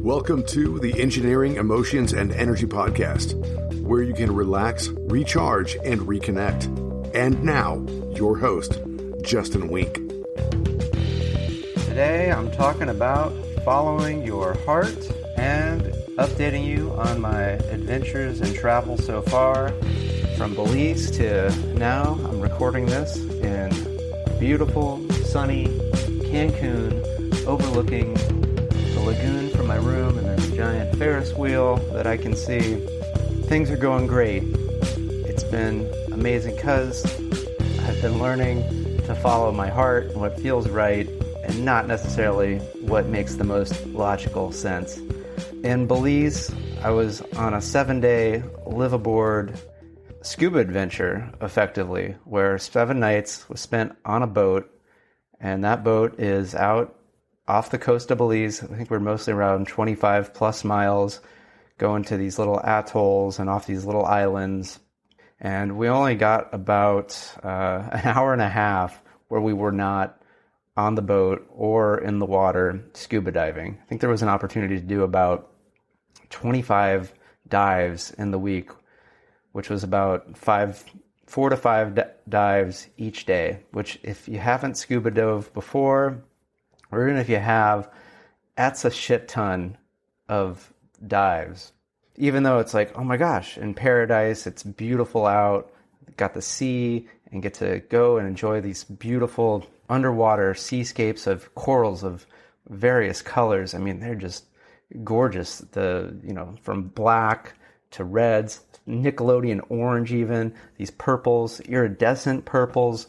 Welcome to the Engineering, Emotions, and Energy Podcast, where you can relax, recharge, and reconnect. And now, your host, Justin Wink. Today, I'm talking about following your heart and updating you on my adventures and travel so far. From Belize to now, I'm recording this in beautiful, sunny Cancun, overlooking the lagoon from my room, and there's a giant Ferris wheel that I can see. Things are going great. It's been amazing because I've been learning to follow my heart and what feels right, and not necessarily what makes the most logical sense. In Belize, I was on a 7-day live-aboard scuba adventure, effectively, where 7 nights was spent on a boat, and that boat is out off the coast of Belize. I think we're mostly around 25 plus miles, going to these little atolls and off these little islands. And we only got about an hour and a half where we were not on the boat or in the water scuba diving. I think there was an opportunity to do about 25 dives in the week, which was about 4 to 5 dives each day, which if you haven't scuba dove before, or even if you have, that's a shit ton of dives. Even though it's like, oh my gosh, in paradise, it's beautiful out, got the sea, and get to go and enjoy these beautiful underwater seascapes of corals of various colors. I mean, they're just gorgeous. From black to reds, Nickelodeon orange even, these purples, iridescent purples,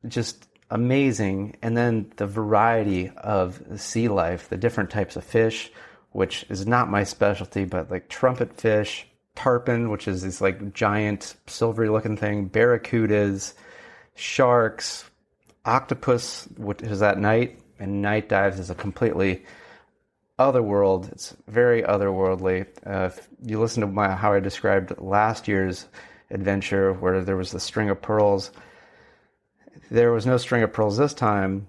just amazing. And then the variety of sea life, the different types of fish, which is not my specialty, but like trumpet fish, tarpon, which is this like giant silvery looking thing, barracudas, sharks, octopus, which is at night, and night dives is a completely other world. It's very otherworldly. If you listen to how I described last year's adventure, where there was the string of pearls, there was no string of pearls this time,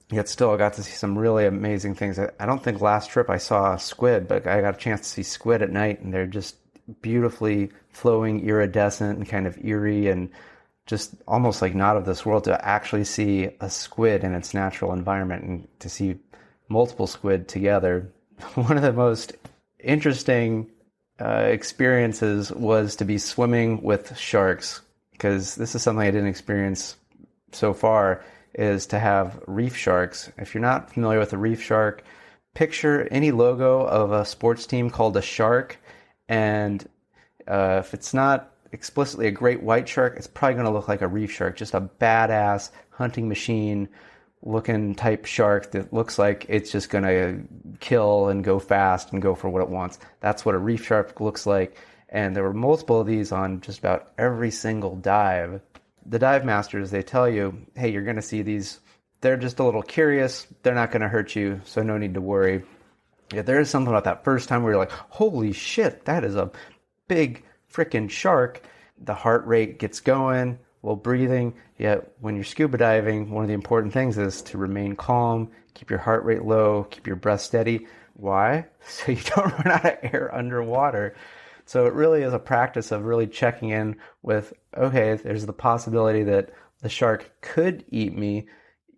yet still I got to see some really amazing things. I don't think last trip I saw squid, but I got a chance to see squid at night, and they're just beautifully flowing, iridescent, and kind of eerie, and just almost like not of this world to actually see a squid in its natural environment and to see multiple squid together. One of the most interesting experiences was to be swimming with sharks, because this is something I didn't experience so far, is to have reef sharks. If you're not familiar with a reef shark, picture any logo of a sports team called a shark, and if it's not explicitly a great white shark, it's probably going to look like a reef shark, just a badass hunting machine looking type shark that looks like it's just going to kill and go fast and go for what it wants. That's what a reef shark looks like. And there were multiple of these on just about every single dive. The dive masters, they tell you, hey, you're going to see these. They're just a little curious. They're not going to hurt you, so no need to worry. Yet there is something about that first time where you're like, holy shit, that is a big freaking shark. The heart rate gets going while breathing. Yet when you're scuba diving, one of the important things is to remain calm, keep your heart rate low, keep your breath steady. Why? So you don't run out of air underwater. So it really is a practice of really checking in with, okay, there's the possibility that the shark could eat me.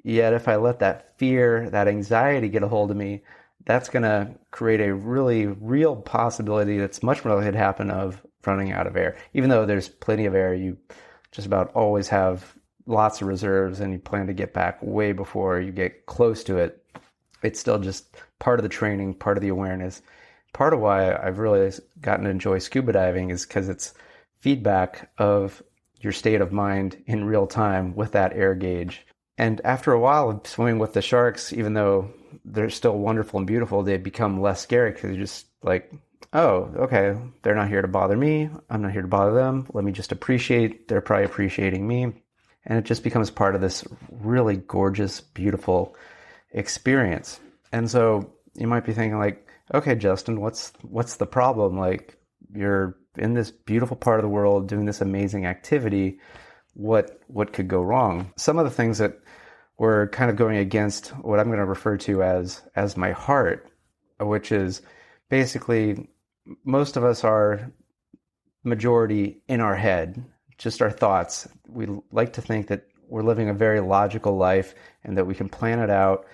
Yet if I let that fear, that anxiety get a hold of me, that's going to create a really real possibility that's much more likely to happen of running out of air. Even though there's plenty of air, you just about always have lots of reserves and you plan to get back way before you get close to it. It's still just part of the training, part of the awareness. Part of why I've really gotten to enjoy scuba diving is because it's feedback of your state of mind in real time with that air gauge. And after a while of swimming with the sharks, even though they're still wonderful and beautiful, they become less scary because you're just like, oh, okay, they're not here to bother me. I'm not here to bother them. Let me just appreciate, they're probably appreciating me. And it just becomes part of this really gorgeous, beautiful experience. And so you might be thinking like, okay, Justin, what's the problem? Like, you're in this beautiful part of the world doing this amazing activity. What could go wrong? Some of the things that were kind of going against what I'm going to refer to as my heart which is basically most of us are majority in our head, just our thoughts. We like to think that we're living a very logical life and that we can plan it out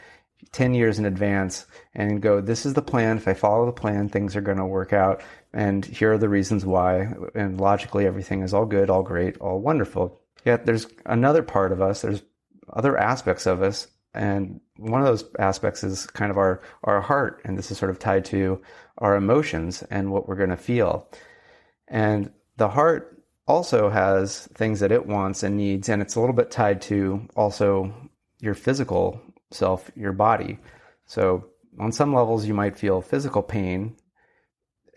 10 years in advance and go, this is the plan. If I follow the plan, things are going to work out. And here are the reasons why. And logically, everything is all good, all great, all wonderful. Yet there's another part of us. There's other aspects of us. And one of those aspects is kind of our heart. And this is sort of tied to our emotions and what we're going to feel. And the heart also has things that it wants and needs. And it's a little bit tied to also your physical self, your body. So on some levels, you might feel physical pain,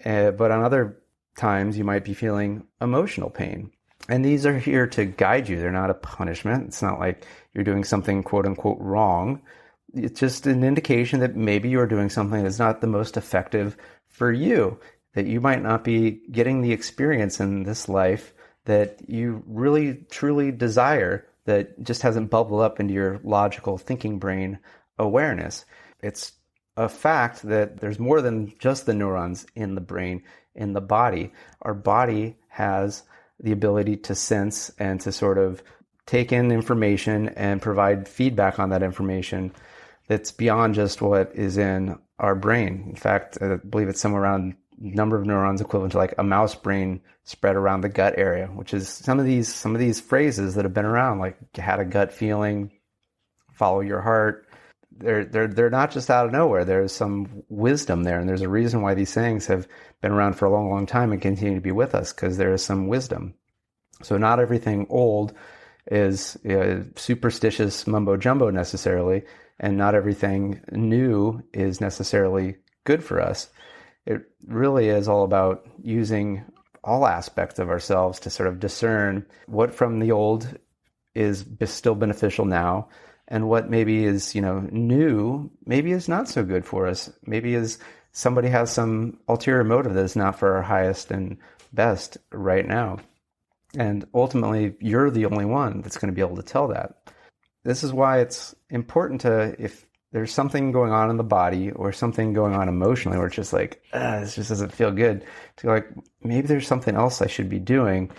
but on other times, you might be feeling emotional pain. And these are here to guide you. They're not a punishment. It's not like you're doing something quote unquote wrong. It's just an indication that maybe you're doing something that's not the most effective for you, that you might not be getting the experience in this life that you really, truly desire, that just hasn't bubbled up into your logical thinking brain awareness. It's a fact that there's more than just the neurons in the brain, in the body. Our body has the ability to sense and to sort of take in information and provide feedback on that information that's beyond just what is in our brain. In fact, I believe it's somewhere around number of neurons equivalent to like a mouse brain spread around the gut area, which is some of these phrases that have been around, like had a gut feeling, follow your heart. They're not just out of nowhere. There's some wisdom there, and there's a reason why these sayings have been around for a long, long time and continue to be with us, because there is some wisdom. So not everything old is superstitious mumbo jumbo necessarily, and not everything new is necessarily good for us. It really is all about using all aspects of ourselves to sort of discern what from the old is still beneficial now, and what maybe is, new, maybe is not so good for us. Maybe is somebody has some ulterior motive that is not for our highest and best right now. And ultimately, you're the only one that's going to be able to tell that. This is why it's important to, if there's something going on in the body or something going on emotionally where it's just like, this just doesn't feel good, to like, maybe there's something else I should be doing.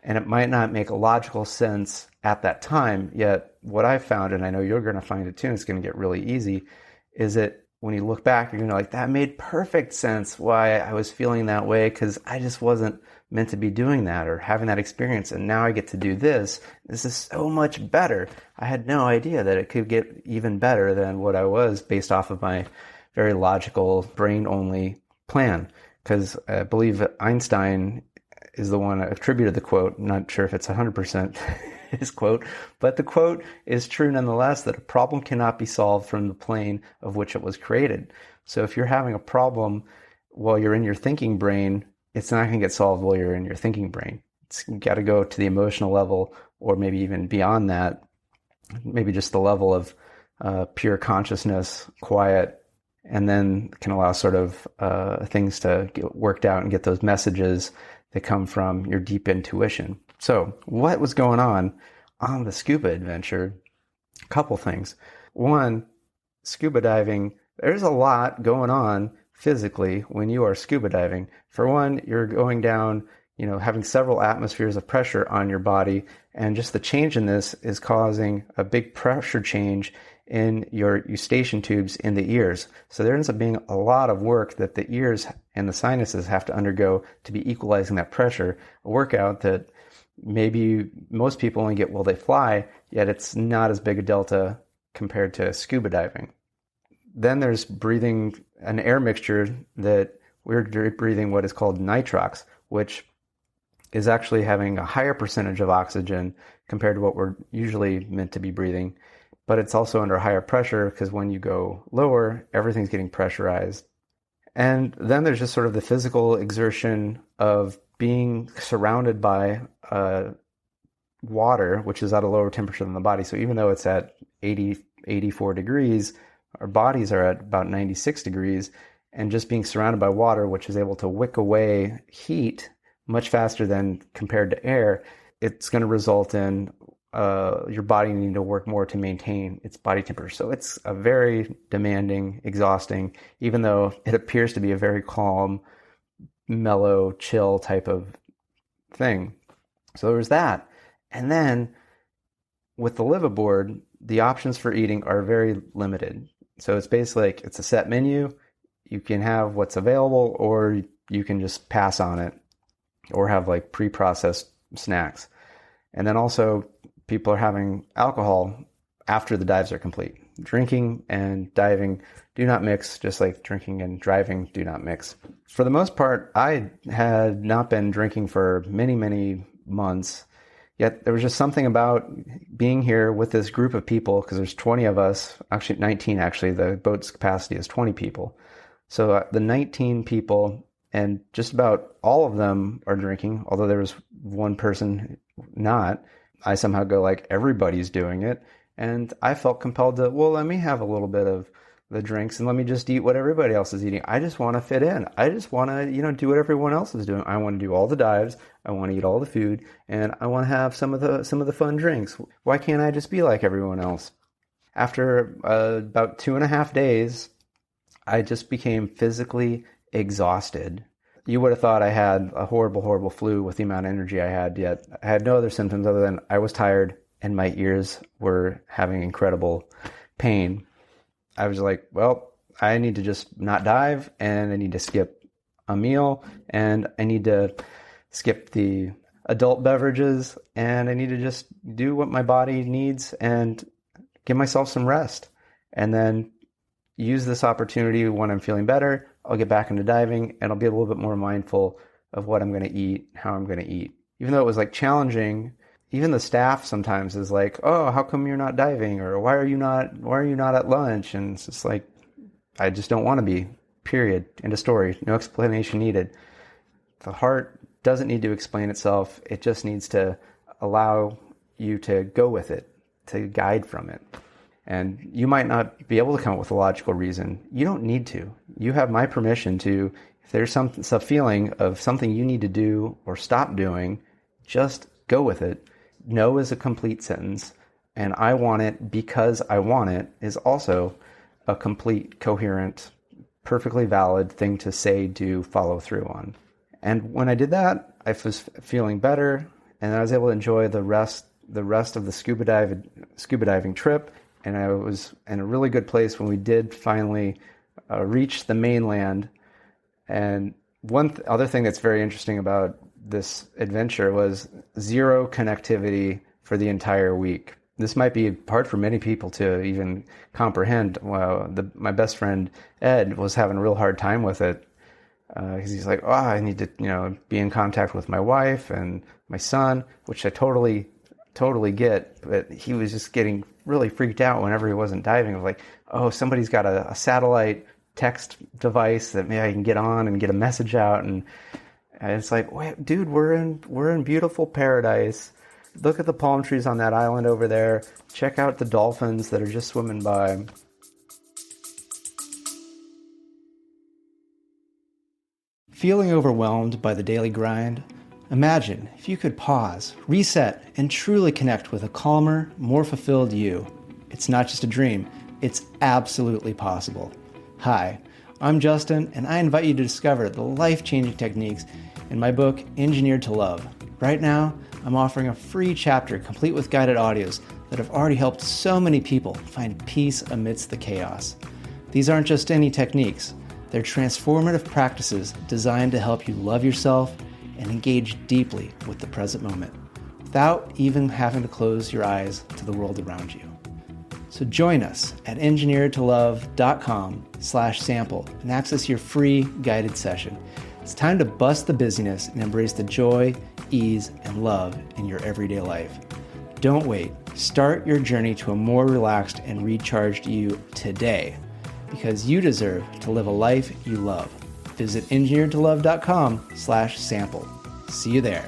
And it might not make a logical sense at that time. Yet what I've found, and I know you're going to find it too, and it's going to get really easy, is that when you look back, you're going to like, that made perfect sense why I was feeling that way, because I just wasn't meant to be doing that or having that experience. And now I get to do this. This is so much better. I had no idea that it could get even better than what I was based off of my very logical brain-only plan. Because I believe Einstein is the one attributed the quote. I'm not sure if it's 100% his quote, but the quote is true nonetheless, that a problem cannot be solved from the plane of which it was created. So if you're having a problem while you're in your thinking brain, it's not going to get solved while you're in your thinking brain. It's got to go to the emotional level, or maybe even beyond that, maybe just the level of pure consciousness, quiet, and then can allow sort of things to get worked out and get those messages that come from your deep intuition. So what was going on the scuba adventure? A couple things. One, scuba diving, there's a lot going on physically when you are scuba diving. For one, you're going down, having several atmospheres of pressure on your body, and just the change in this is causing a big pressure change in your eustachian tubes in the ears. So there ends up being a lot of work that the ears and the sinuses have to undergo to be equalizing that pressure, a workout that maybe most people only get while they fly, yet it's not as big a delta compared to scuba diving. Then there's breathing an air mixture that we're breathing what is called nitrox, which is actually having a higher percentage of oxygen compared to what we're usually meant to be breathing. But it's also under higher pressure, because when you go lower, everything's getting pressurized. And then there's just sort of the physical exertion of being surrounded by water, which is at a lower temperature than the body. So even though it's at 84 degrees, our bodies are at about 96 degrees, and just being surrounded by water, which is able to wick away heat much faster than compared to air, it's going to result in your body needing to work more to maintain its body temperature. So it's a very demanding, exhausting, even though it appears to be a very calm, mellow, chill type of thing. So there was that. And then with the live aboard, the options for eating are very limited. So it's basically like it's a set menu. You can have what's available, or you can just pass on it, or have like pre-processed snacks. And then also people are having alcohol after the dives are complete. Drinking and diving do not mix, just like drinking and driving do not mix. For the most part, I had not been drinking for many, many months. Yet there was just something about being here with this group of people, because there's 20 of us, actually 19 actually, the boat's capacity is 20 people. So the 19 people, and just about all of them are drinking, although there was one person not. I somehow go like, everybody's doing it. And I felt compelled to, well, let me have a little bit of the drinks and let me just eat what everybody else is eating. I just want to fit in. I just want to, do what everyone else is doing. I want to do all the dives. I want to eat all the food, and I want to have some of the fun drinks. Why can't I just be like everyone else? After about 2.5 days, I just became physically exhausted. You would have thought I had a horrible, horrible flu with the amount of energy I had, yet I had no other symptoms other than I was tired and my ears were having incredible pain. I was like, well, I need to just not dive, and I need to skip a meal, and I need to skip the adult beverages, and I need to just do what my body needs and give myself some rest. And then use this opportunity when I'm feeling better. I'll get back into diving, and I'll be a little bit more mindful of what I'm going to eat, how I'm going to eat. Even though it was like challenging, even the staff sometimes is like, oh, how come you're not diving? Or why are you not at lunch? And it's just like, I just don't want to be, period. End of story. No explanation needed. The heart doesn't need to explain itself. It just needs to allow you to go with it, to guide from it. And you might not be able to come up with a logical reason. You don't need to. You have my permission to, if there's some feeling of something you need to do or stop doing, just go with it. No is a complete sentence, and I want it because I want it is also a complete, coherent, perfectly valid thing to say, do, follow through on. And when I did that, I was feeling better, and I was able to enjoy the rest of the scuba diving trip. And I was in a really good place when we did finally reach the mainland. And one other thing that's very interesting about this adventure was zero connectivity for the entire week. This might be hard for many people to even comprehend. My best friend Ed was having a real hard time with it because he's like, I need to be in contact with my wife and my son, which I totally get. But he was just getting really freaked out whenever he wasn't diving. Of like, oh, somebody's got a satellite text device that maybe I can get on and get a message out. And it's like, wait, dude, we're in beautiful paradise. Look at the palm trees on that island over there. Check out the dolphins that are just swimming by. Feeling overwhelmed by the daily grind? Imagine if you could pause, reset, and truly connect with a calmer, more fulfilled you. It's not just a dream, it's absolutely possible. Hi, I'm Justin, and I invite you to discover the life-changing techniques in my book, Engineered to Love. Right now, I'm offering a free chapter complete with guided audios that have already helped so many people find peace amidst the chaos. These aren't just any techniques. They're transformative practices designed to help you love yourself and engage deeply with the present moment, without even having to close your eyes to the world around you. So join us at engineeredtolove.com/sample and access your free guided session. It's time to bust the busyness and embrace the joy, ease, and love in your everyday life. Don't wait. Start your journey to a more relaxed and recharged you today, because you deserve to live a life you love. Visit engineeredtolove.com/sample. See you there.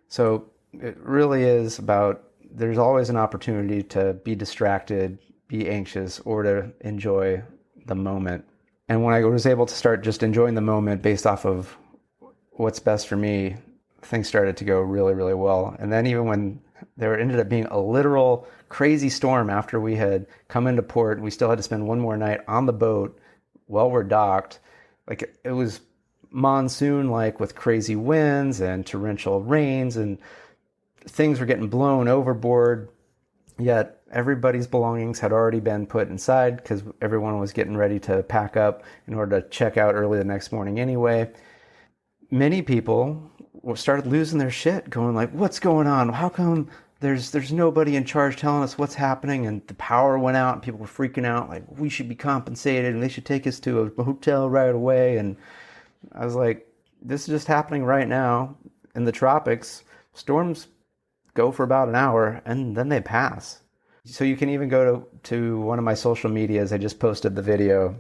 So it really is about, there's always an opportunity to be distracted, be anxious, or to enjoy the moment. And when I was able to start just enjoying the moment based off of what's best for me, things started to go really, really well. And then even when there ended up being a literal crazy storm after we had come into port and we still had to spend one more night on the boat while we're docked, like it was monsoon like with crazy winds and torrential rains, and things were getting blown overboard, yet everybody's belongings had already been put inside because everyone was getting ready to pack up in order to check out early the next morning anyway. Many people started losing their shit, going like, what's going on? How come there's nobody in charge telling us what's happening? And the power went out and people were freaking out like, we should be compensated and they should take us to a hotel right away. And I was like, this is just happening right now in the tropics. Storms go for about an hour and then they pass. So you can even go to one of my social medias. I just posted the video.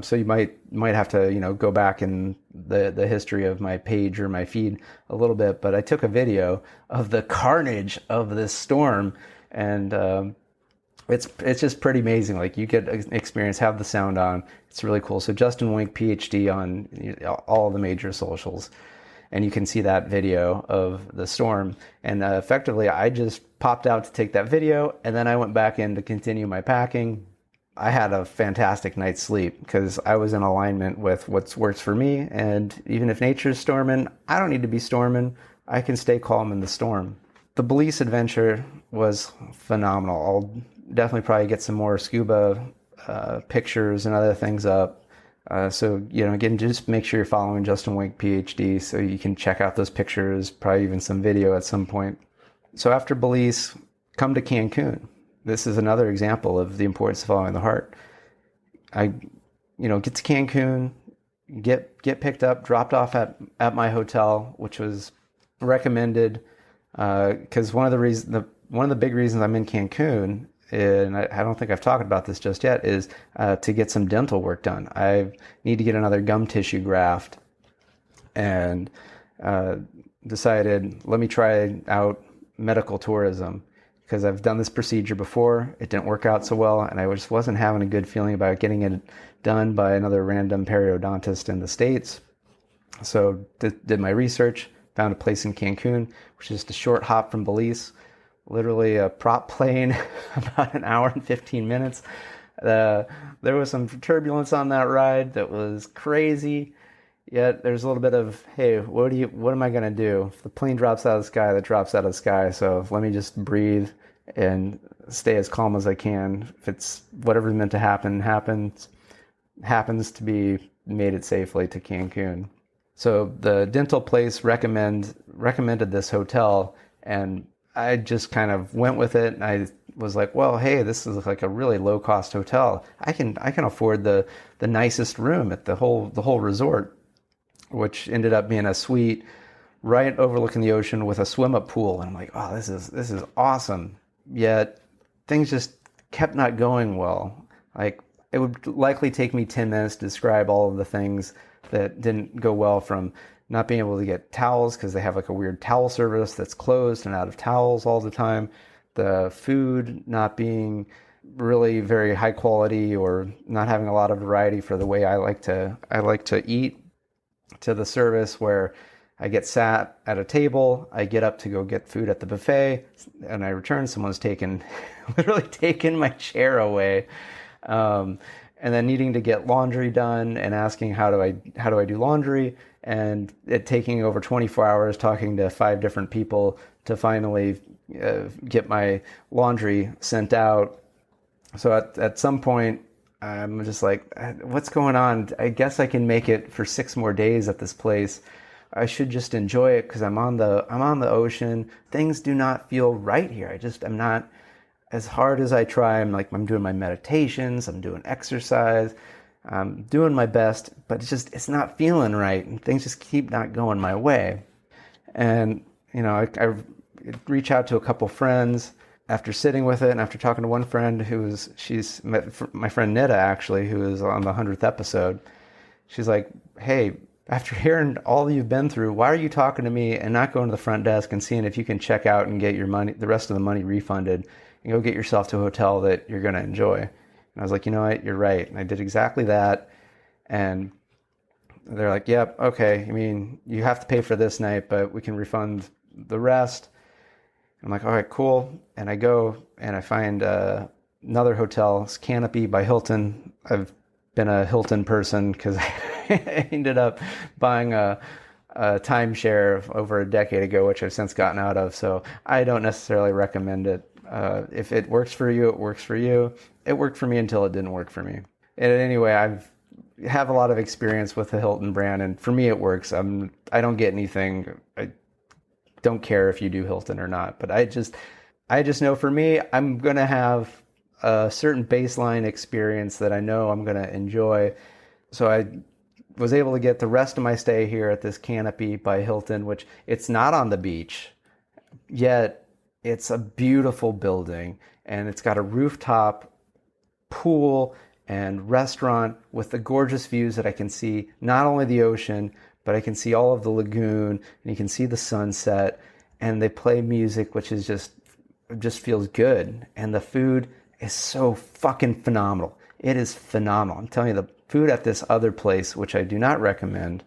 So you might have to, go back in the history of my page or my feed a little bit. But I took a video of the carnage of this storm, and it's just pretty amazing. Like, you get an experience, have the sound on. It's really cool. So Justin Wink, Ph.D. on all the major socials. And you can see that video of the storm. And effectively, I just popped out to take that video, and then I went back in to continue my packing. I had a fantastic night's sleep because I was in alignment with what works for me. And even if nature's storming, I don't need to be storming. I can stay calm in the storm. The Belize adventure was phenomenal. I'll definitely probably get some more scuba pictures and other things up. So, again, just make sure you're following Justin Wink, Ph.D. so you can check out those pictures, probably even some video at some point. So after Belize, come to Cancun. This is another example of the importance of following the heart. I, get to Cancun, get picked up, dropped off at my hotel, which was recommended because one of the big reasons I'm in Cancun, and I don't think I've talked about this just yet, is to get some dental work done. I need to get another gum tissue graft, and decided, let me try out medical tourism. Because I've done this procedure before, it didn't work out so well, and I just wasn't having a good feeling about getting it done by another random periodontist in the States. So did my research, found a place in Cancun, which is just a short hop from Belize, literally a prop plane, about an hour and 15 minutes. There was some turbulence on that ride that was crazy. Yet there's a little bit of, hey, what am I going to do? If the plane drops out of the sky, that drops out of the sky. So let me just breathe and stay as calm as I can. If it's whatever's meant to happen, happens to be made it safely to Cancun. So the dental place recommended this hotel, and I just kind of went with it. And I was like, well, hey, this is like a really low cost hotel. I can afford the nicest room at the whole resort, which ended up being a suite right overlooking the ocean with a swim-up pool. And I'm like, oh, this is awesome. Yet things just kept not going well. Like, it would likely take me 10 minutes to describe all of the things that didn't go well, from not being able to get towels because they have like a weird towel service that's closed and out of towels all the time. The food not being really very high quality, or not having a lot of variety for the way I like to eat, to the service where I get sat at a table, I get up to go get food at the buffet, and I return, someone's literally taken my chair away, and then needing to get laundry done and asking how do I do laundry, and it taking over 24 hours talking to 5 different people to finally get my laundry sent out. So at some point, I'm just like, what's going on? I guess I can make it for 6 more days at this place. I should just enjoy it because I'm on the ocean. Things do not feel right here. I'm not, as hard as I try. I'm doing my meditations. I'm doing exercise. I'm doing my best, but it's not feeling right. And things just keep not going my way. And, I reach out to a couple friends. After sitting with it, and after talking to one friend she's my friend Nita, actually, who is on the 100th episode, she's like, hey, after hearing all you've been through, why are you talking to me and not going to the front desk and seeing if you can check out and get your money, the rest of the money, refunded, and go get yourself to a hotel that you're going to enjoy? And I was like, you know what, you're right. And I did exactly that. And They're like, yep, okay. I mean, you have to pay for this night, but we can refund the rest. I'm like, all right, cool. And I go and I find another hotel. It's Canopy by Hilton. I've been a Hilton person because I ended up buying a timeshare over a decade ago, which I've since gotten out of. So I don't necessarily recommend it. If it works for you, it works for you. It worked for me until it didn't work for me. And anyway, have a lot of experience with the Hilton brand, and for me, it works. I don't get anything. I don't care if you do Hilton or not, but I just know for me, I'm gonna have a certain baseline experience that I know I'm gonna enjoy. So I was able to get the rest of my stay here at this Canopy by Hilton, which it's not on the beach, yet it's a beautiful building, and it's got a rooftop pool and restaurant with the gorgeous views that I can see not only the ocean, but I can see all of the lagoon, and you can see the sunset, and they play music, which is just feels good. And the food is so fucking phenomenal. It is phenomenal. I'm telling you, the food at this other place, which I do not recommend,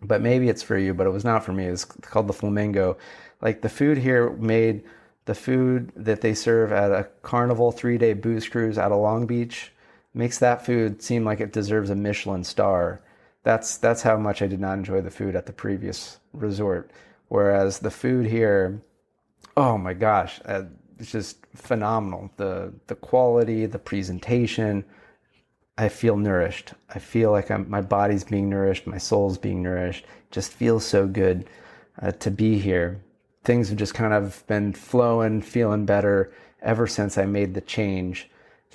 but maybe it's for you, but it was not for me. It's called the Flamingo. Like, the food here made the food that they serve at a Carnival 3-day booze cruise out of Long Beach, makes that food seem like it deserves a Michelin star. That's how much I did not enjoy the food at the previous resort. Whereas the food here, oh my gosh, it's just phenomenal. The quality, the presentation, I feel nourished. I feel like my body's being nourished, my soul's being nourished. It just feels so good to be here. Things have just kind of been flowing, feeling better ever since I made the change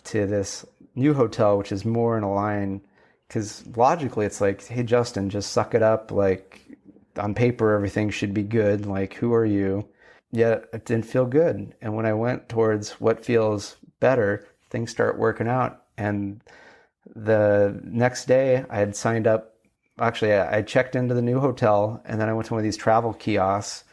to this new hotel, which is more in a line, because logically it's like, hey, Justin, just suck it up. Like, on paper, everything should be good. Like, who are you? Yet it didn't feel good. And when I went towards what feels better, things start working out. And the next day I had signed up. Actually, I checked into the new hotel, and then I went to one of these travel kiosks,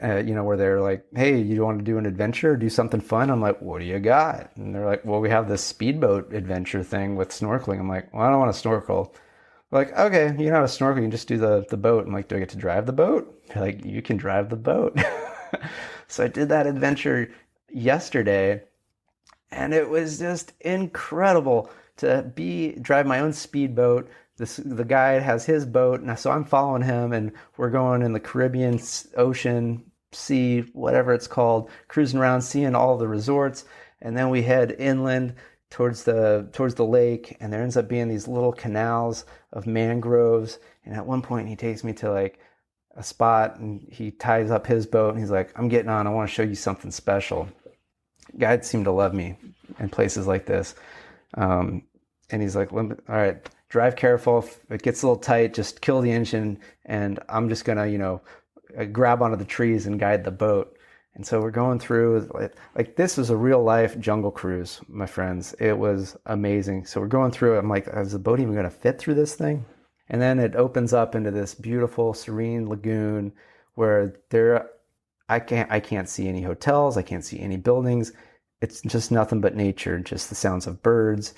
where they're like, hey, you want to do an adventure or do something fun? I'm like, what do you got? And they're like, well, we have this speedboat adventure thing with snorkeling. I'm like, well, I don't want to snorkel. They're like, okay, you know how to snorkel, you can just do the boat. I'm like, do I get to drive the boat? They're like, you can drive the boat. So I did that adventure yesterday, and it was just incredible to drive my own speedboat. The guy has his boat, and so I'm following him, and we're going in the Caribbean Ocean, sea, whatever it's called, cruising around, seeing all the resorts, and then we head inland towards the lake, and there ends up being these little canals of mangroves. And at one point, he takes me to like a spot, and he ties up his boat, and he's like, "I'm getting on. I want to show you something special." Guides seem to love me in places like this, and he's like, "All right, drive careful. If it gets a little tight, just kill the engine, and I'm just gonna, grab onto the trees and guide the boat." And so we're going through, like this was a real life jungle cruise, my friends. It was amazing. So we're going through it. I'm like, is the boat even gonna fit through this thing? And then it opens up into this beautiful, serene lagoon where I can't see any hotels. I can't see any buildings. It's just nothing but nature, just the sounds of birds.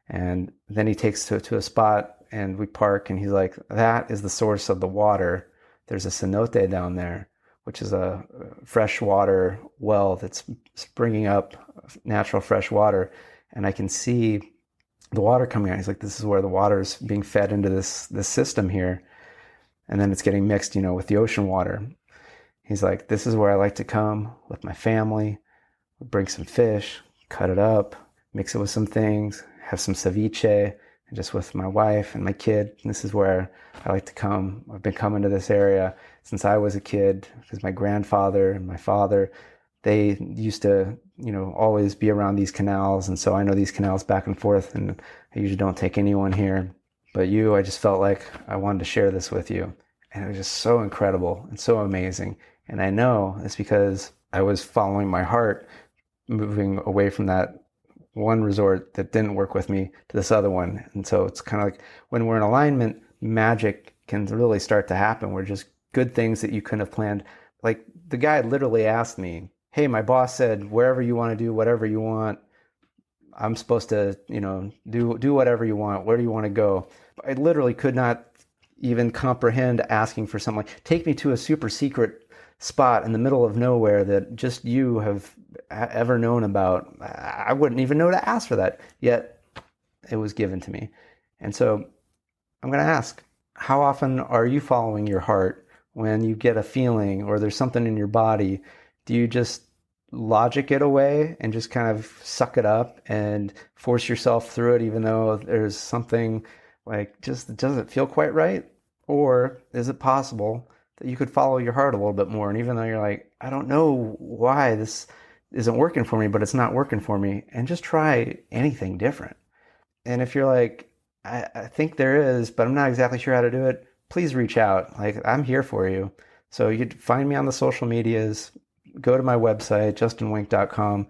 And then he takes to a spot, and we park, and he's like, that is the source of the water. There's a cenote down there, which is a freshwater well that's bringing up natural fresh water. And I can see the water coming out. He's like, this is where the water is being fed into this system here. And then it's getting mixed, with the ocean water. He's like, this is where I like to come with my family, bring some fish, cut it up, mix it with some things, have some ceviche, and just with my wife and my kid. And this is where I like to come. I've been coming to this area since I was a kid, because my grandfather and my father, they used to, always be around these canals. And so I know these canals back and forth, and I usually don't take anyone here. But I just felt like I wanted to share this with you. And it was just so incredible and so amazing. And I know it's because I was following my heart, moving away from that one resort that didn't work with me to this other one. And so it's kind of like when we're in alignment, magic can really start to happen. We're just good things that you couldn't have planned. Like the guy literally asked me, hey, my boss said, wherever you want to do, whatever you want, I'm supposed to, do whatever you want. Where do you want to go? I literally could not even comprehend asking for something like, take me to a super secret spot in the middle of nowhere that just you have ever known about. I wouldn't even know to ask for that, yet it was given to me. And so I'm going to ask, how often are you following your heart when you get a feeling or there's something in your body? Do you just logic it away and just kind of suck it up and force yourself through it, even though there's something like just doesn't feel quite right? Or is it possible that you could follow your heart a little bit more? And even though you're like, I don't know why this isn't working for me, but it's not working for me, and just try anything different. And if you're like, I think there is, but I'm not exactly sure how to do it, please reach out. Like, I'm here for you. So you can find me on the social medias, go to my website, justinwink.com,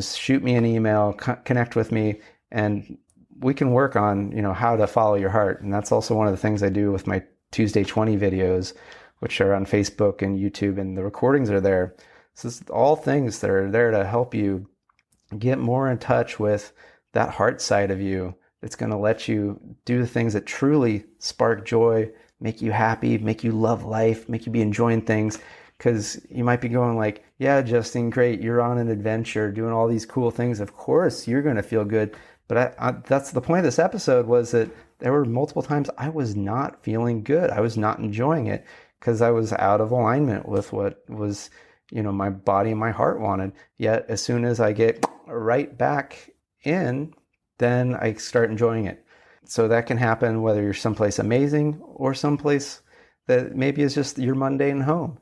shoot me an email, connect with me, and we can work on, how to follow your heart. And that's also one of the things I do with my Tuesday 20 videos, which are on Facebook and YouTube, and the recordings are there. So it's all things that are there to help you get more in touch with that heart side of you. It's going to let you do the things that truly spark joy, make you happy, make you love life, make you be enjoying things. Because you might be going like, yeah, Justin, great, you're on an adventure, doing all these cool things. Of course, you're going to feel good. But that's the point of this episode, was that there were multiple times I was not feeling good. I was not enjoying it because I was out of alignment with what was, my body and my heart wanted. Yet as soon as I get right back in, then I start enjoying it. So that can happen whether you're someplace amazing or someplace that maybe is just your mundane home.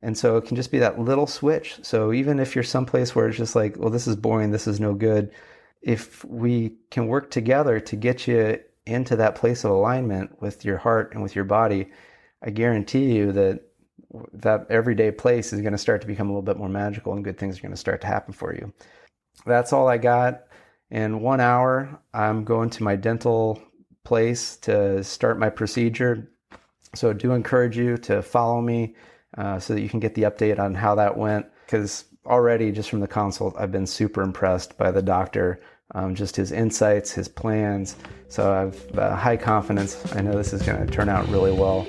And so it can just be that little switch. So even if you're someplace where it's just like, well, this is boring, this is no good, if we can work together to get you into that place of alignment with your heart and with your body, I guarantee you that everyday place is going to start to become a little bit more magical, and good things are going to start to happen for you. That's all I got. In 1 hour, I'm going to my dental place to start my procedure. So do encourage you to follow me so that you can get the update on how that went. Because already, just from the consult, I've been super impressed by the doctor, just his insights, his plans. So I've high confidence. I know this is going to turn out really well.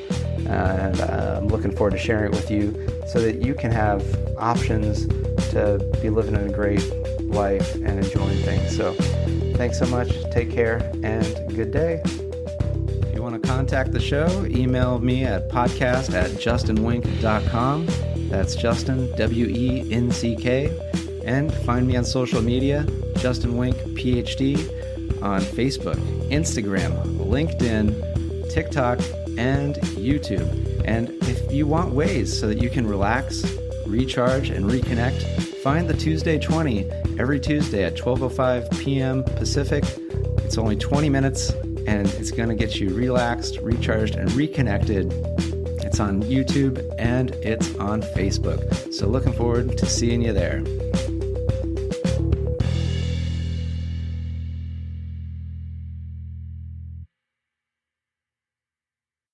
And I'm looking forward to sharing it with you so that you can have options to be living a great life and enjoying things. So thanks so much. Take care and good day. If you want to contact the show, email me at podcast@justinwink.com. That's Justin, W-E-N-C-K. And find me on social media, Justin Wink, Ph.D. on Facebook, Instagram, LinkedIn, TikTok, and YouTube. And if you want ways so that you can relax, recharge, and reconnect, find the Tuesday 20 every Tuesday at 12:05 p.m. Pacific. It's only 20 minutes, and it's going to get you relaxed, recharged, and reconnected. It's on YouTube, and it's on Facebook. So looking forward to seeing you there.